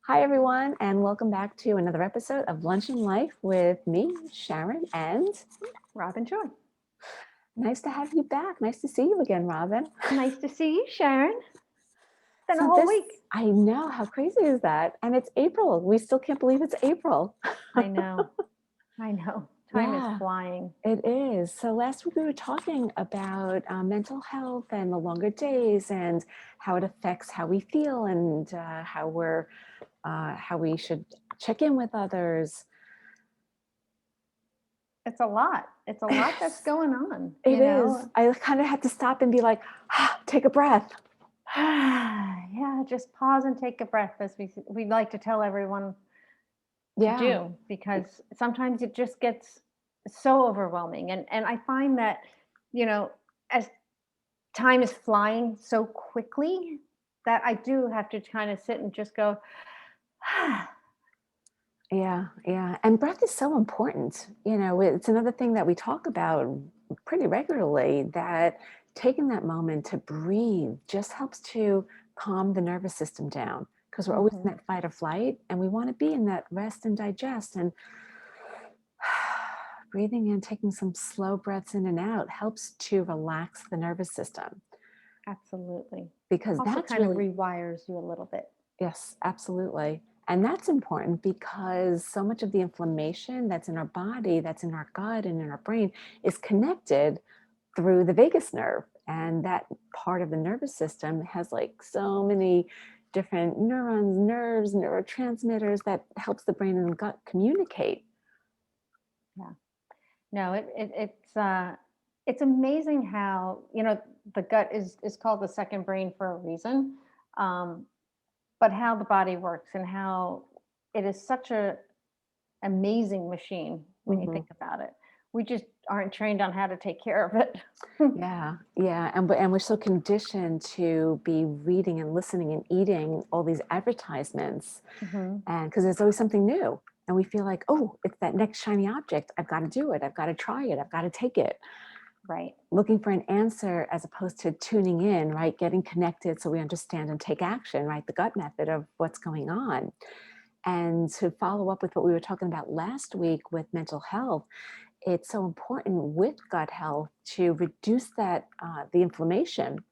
Hi, everyone, and welcome back to another episode of Lunch and Life with me, Sharon, and Robin Joy. nice to have you back. Nice to see you again, Robin. Nice to see you, Sharon. It's been a So whole week. I know, how crazy is that? And it's April. We still can't believe it's April. I know. I know. Time is Yeah, flying. it is. So last week we were talking about mental health and the longer days and how it affects how we feel and how we should check in with others. It's a lot. It's a lot that's going on, It is. I kind of had to stop and be like, take a breath. Yeah, just pause and take a breath, as we like to tell everyone to Yeah. do, because sometimes it just gets so overwhelming. And I find that, as time is flying so quickly, that I do have to kind of sit and just go, Yeah, yeah. And breath is so important. It's another thing that we talk about pretty regularly, that taking that moment to breathe just helps to calm the nervous system down, because we're always in Mhm. that fight or flight and we want to be in that rest and digest. And breathing in, taking some slow breaths in and out helps to relax the nervous system, Absolutely. because Also that's kind of really, rewires you a little bit. yes, absolutely. And that's important because so much of the inflammation that's in our body, that's in our gut and in our brain, is connected through the vagus nerve. And that part of the nervous system has like so many different neurons, nerves, neurotransmitters that helps the brain and the gut communicate. Yeah. No, it's amazing how, the gut is called the second brain for a reason. Um, but how the body works and how it is such a amazing machine when you Mhm. think about it. We just aren't trained on how to take care of it. Yeah, yeah, and we're so conditioned to be reading and listening and eating all these advertisements, Hmm. and because there's always something new, and we feel like, oh, it's that next shiny object. I've got to do it. I've got to try it. I've got to take it. Right. Looking for an answer as opposed to tuning in, right? Getting connected so we understand and take action, right? The gut method of what's going on. And to follow up with what we were talking about last week with mental health, it's so important with gut health to reduce the inflammation.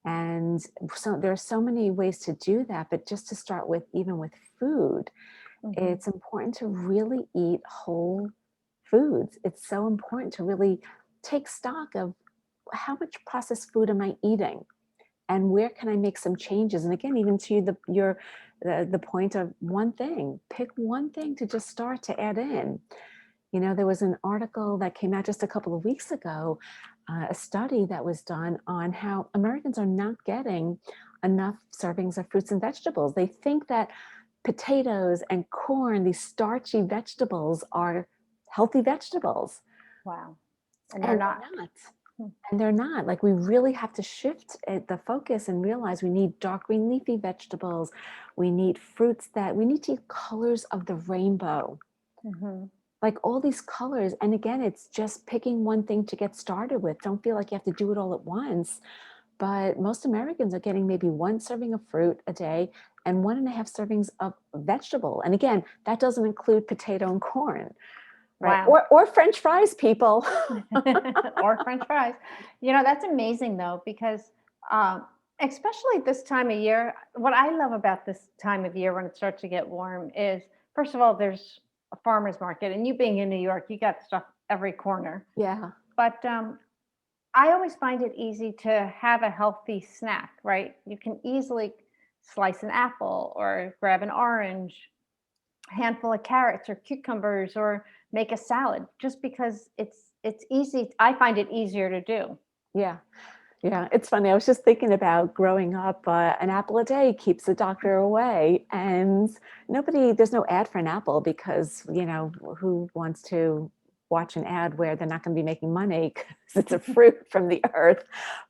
And so there are so many ways to do that, but just to start with, even with food, Hmm. it's important to really eat whole foods. It's so important to really take stock of how much processed food am I eating and where can I make some changes. And again, even to the point of one thing, pick one thing to just start to add in. There was an article that came out just a couple of weeks ago, a study that was done on how Americans are not getting enough servings of fruits and vegetables. They think that potatoes and corn, these starchy vegetables, are healthy vegetables, Wow. And they're and not. they're not. And they're not. Like, we really have to shift the focus and realize we need dark green leafy vegetables. We need fruits that we need to eat colors of the rainbow, Hmm. like all these colors. And again, it's just picking one thing to get started with. Don't feel like you have to do it all at once. But most Americans are getting maybe one serving of fruit a day and 1.5 servings of vegetable. And again, that doesn't include potato and corn, right? Wow. Or French fries, people. Or French fries. That's amazing though, because um, especially this time of year, what I love about this time of year when it starts to get warm is, first of all, there's a farmer's market, and you being in New York, you got stuff every corner. Yeah. But I always find it easy to have a healthy snack, right? You can easily slice an apple or grab an orange, a handful of carrots or cucumbers, or make a salad, just because it's easy. I find it easier to do. Yeah. Yeah, it's funny. I was just thinking about growing up, an apple a day keeps the doctor away. And there's no ad for an apple because, who wants to watch an ad where they're not going to be making money because it's a fruit from the earth.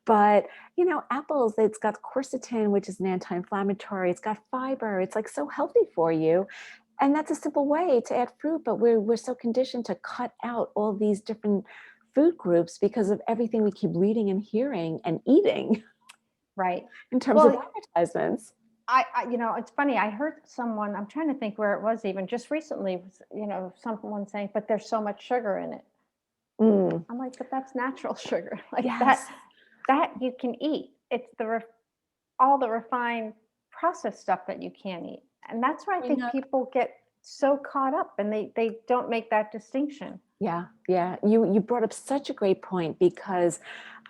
But, apples, it's got quercetin, which is an anti-inflammatory. It's got fiber. It's like so healthy for you. And that's a simple way to add fruit, but we're so conditioned to cut out all these different food groups because of everything we keep reading and hearing and eating Right. in terms of Well, advertisements. It's funny. I heard someone, I'm trying to think where it was even just recently, someone saying, but there's so much sugar in it. Mm, I'm like, but that's natural sugar. Like yes. that you can eat. It's all the refined processed stuff that you can't eat. And that's where I Bring think up people get so caught up and they don't make that distinction. Yeah, yeah. You brought up such a great point because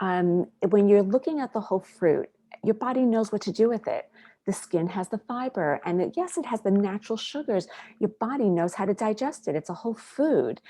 when you're looking at the whole fruit, your body knows what to do with it. The skin has the fiber, and yes, it has the natural sugars. Your body knows how to digest it. It's a whole food.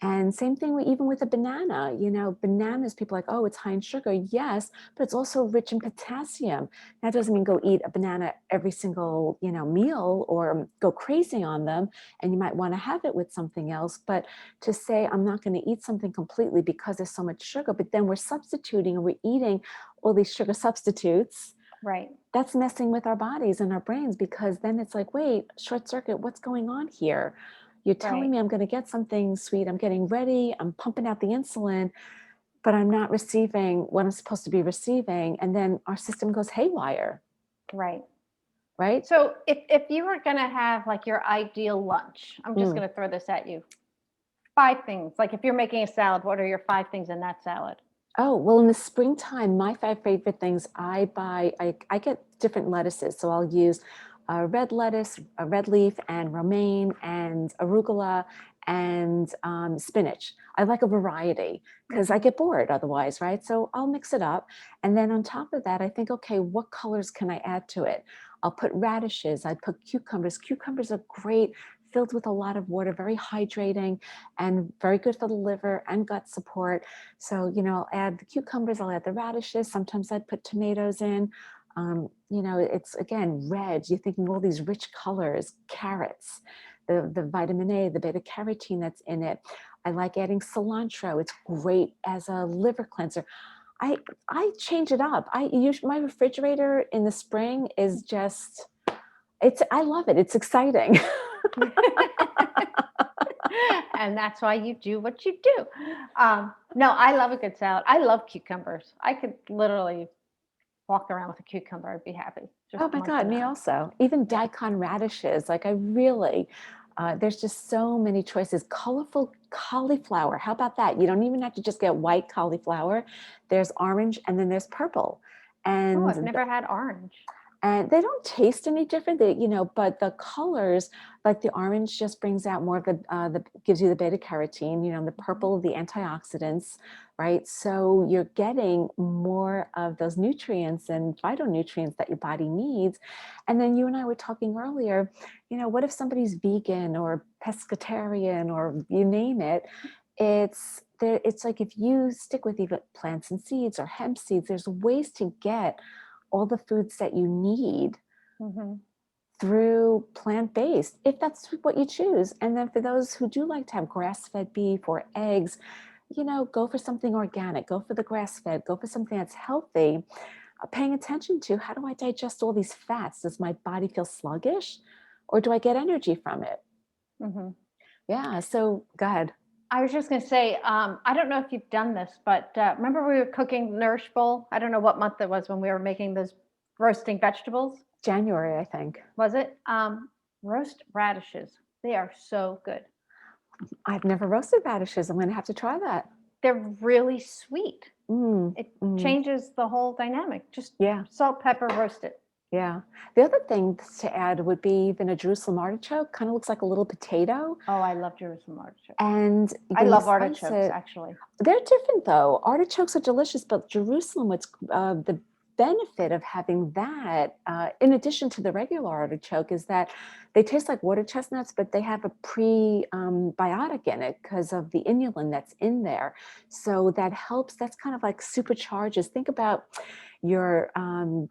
And same thing even with a banana. Bananas, people are like, oh, it's high in sugar. Yes, but it's also rich in potassium. That doesn't mean go eat a banana every single, meal or go crazy on them. And you might want to have it with something else. But to say, I'm not going to eat something completely because there's so much sugar, but then we're substituting and we're eating all these sugar substitutes. Right. That's messing with our bodies and our brains, because then it's like, wait, short circuit, what's going on here? You're telling Right. me I'm going to get something sweet. I'm getting ready. I'm pumping out the insulin, but I'm not receiving what I'm supposed to be receiving. And then our system goes haywire, Right. right? So if you were going to have like your ideal lunch, I'm just Mm. going to throw this at you. 5 things. Like if you're making a salad, what are your 5 things in that salad? Oh, well, in the springtime, my 5 favorite things I buy, I get different lettuces. So I'll use red lettuce, a red leaf, and romaine, and arugula, and spinach. I like a variety because I Mhm. get bored otherwise, right? So I'll mix it up. And then on top of that, I think, okay, what colors can I add to it? I'll put radishes, I put cucumbers. Cucumbers are great, filled with a lot of water, very hydrating, and very good for the liver and gut support. So, I'll add the cucumbers, I'll add the radishes. Sometimes I put tomatoes in. It's again, red. You're thinking all these rich colors, carrots, the vitamin A, the beta carotene that's in it. I like adding cilantro. It's great as a liver cleanser. I change it up. I use my refrigerator in the spring is just, I love it. It's exciting. And that's why you do what you do. No, I love a good salad. I love cucumbers. I could literally walk around with a cucumber. I'd be happy just Oh my God, munching me on it. also. Even Yeah. daikon radishes, like I really, there's just so many choices. Colorful cauliflower, how about that? You don't even have to just get white cauliflower. There's orange and then there's purple. Oh, And I've never had orange. and they don't taste any different, but the colors, like the orange just brings out more of the gives you the beta carotene, the Mhm. purple, the antioxidants, right? So you're getting more of those nutrients and phytonutrients that your body needs. And then you and I were talking earlier, what if somebody's vegan or pescatarian or you name it? It's there, it's like if you stick with even plants and seeds or hemp seeds, there's ways to get all the foods that you need Mhm. through plant-based, if that's what you choose. And then for those who do like to have grass-fed beef or eggs, go for something organic, go for the grass-fed, go for something that's healthy, paying attention to how do I digest all these fats? Does my body feel sluggish or do I get energy from it? Mhm. Yeah, so go ahead. I was just going to say, I don't know if you've done this, but remember we were cooking Nourish Bowl? I don't know what month it was when we were making those roasting vegetables. January, I think. Was it? Roast radishes. They are so good. I've never roasted radishes. I'm going to have to try that. They're really sweet. Mm, It mm, changes the whole dynamic. Just yeah. salt, pepper, roast it. Yeah. The other thing to add would be even a Jerusalem artichoke. Kind of looks like a little potato. Oh, I love Jerusalem artichokes. And I when you love slice artichokes, it, actually. they're different though. Artichokes are delicious, but Jerusalem, what's the benefit of having that, in addition to the regular artichoke, is that they taste like water chestnuts, but they have a prebiotic in it because of the inulin that's in there. So that helps, that's kind of like supercharges. Think about your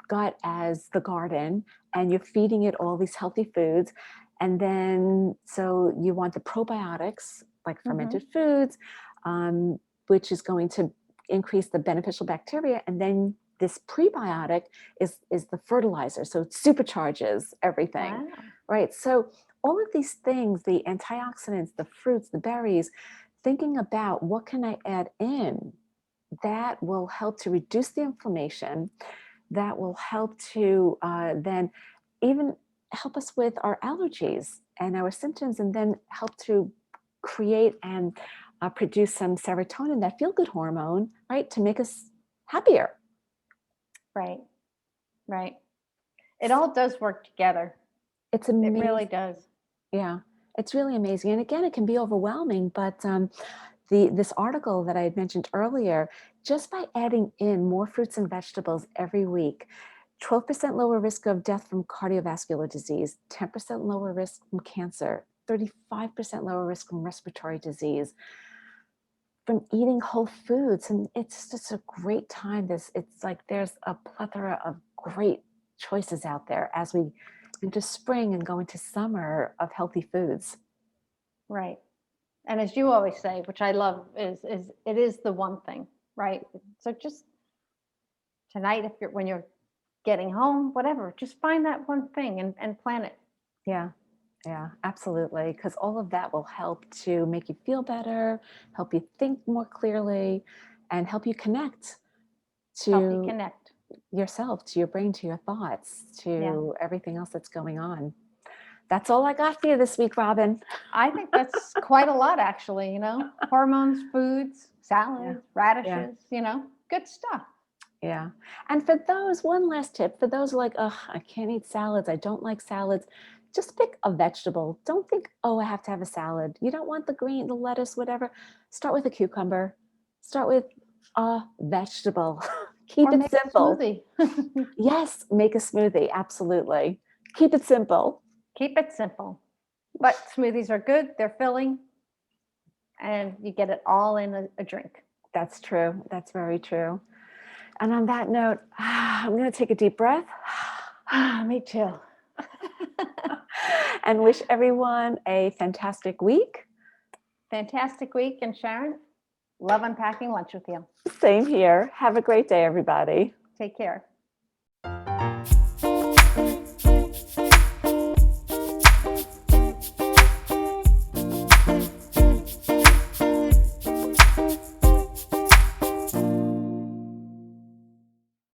gut as the garden and you're feeding it all these healthy foods. And then, so you want the probiotics, like Hmm. fermented foods, um, which is going to increase the beneficial bacteria. And then this prebiotic is the fertilizer. So it supercharges everything, Wow. right? So all of these things, the antioxidants, the fruits, the berries, thinking about what can I add in that will help to reduce the inflammation, that will help to then even help us with our allergies and our symptoms, and then help to create and produce some serotonin, that feel-good hormone, right, to make us happier. Right. Right. It all does work together. It's It amazing. really does. Yeah, it's really amazing. And again, it can be overwhelming, but this article that I had mentioned earlier, just by adding in more fruits and vegetables every week, 12% lower risk of death from cardiovascular disease, 10% lower risk from cancer, 35% lower risk from respiratory disease, from eating whole foods. And it's just a great time. It's like there's a plethora of great choices out there as we into spring and go into summer of healthy foods. Right. And as you always say, which I love, is it is the one thing, right? So just tonight, when you're getting home, whatever, just find that one thing and plan it. Yeah, yeah, absolutely. Because all of that will help to make you feel better, help you think more clearly, and help you connect Help you to connect. yourself, to your brain, to your thoughts, Yeah. to everything else that's going on. That's all I got for you this week, Robin. I think that's quite a lot, actually, hormones, foods, salads, radishes, good stuff. Yeah. And for those, one last tip, for those like, oh, I can't eat salads, I don't like salads, just pick a vegetable. Don't think, oh, I have to have a salad. You don't want the green, the lettuce, whatever. Start with a cucumber. Start with a vegetable. Keep Or it make simple. a smoothie. Yes, make a smoothie. Absolutely. Keep it simple. Keep it simple. But smoothies are good. They're filling. And you get it all in a drink. That's true. That's very true. And on that note, I'm going to take a deep breath. Me too. And wish everyone a fantastic week. Fantastic week. And Sharon, love unpacking lunch with you. Same here. Have a great day, everybody. Take care.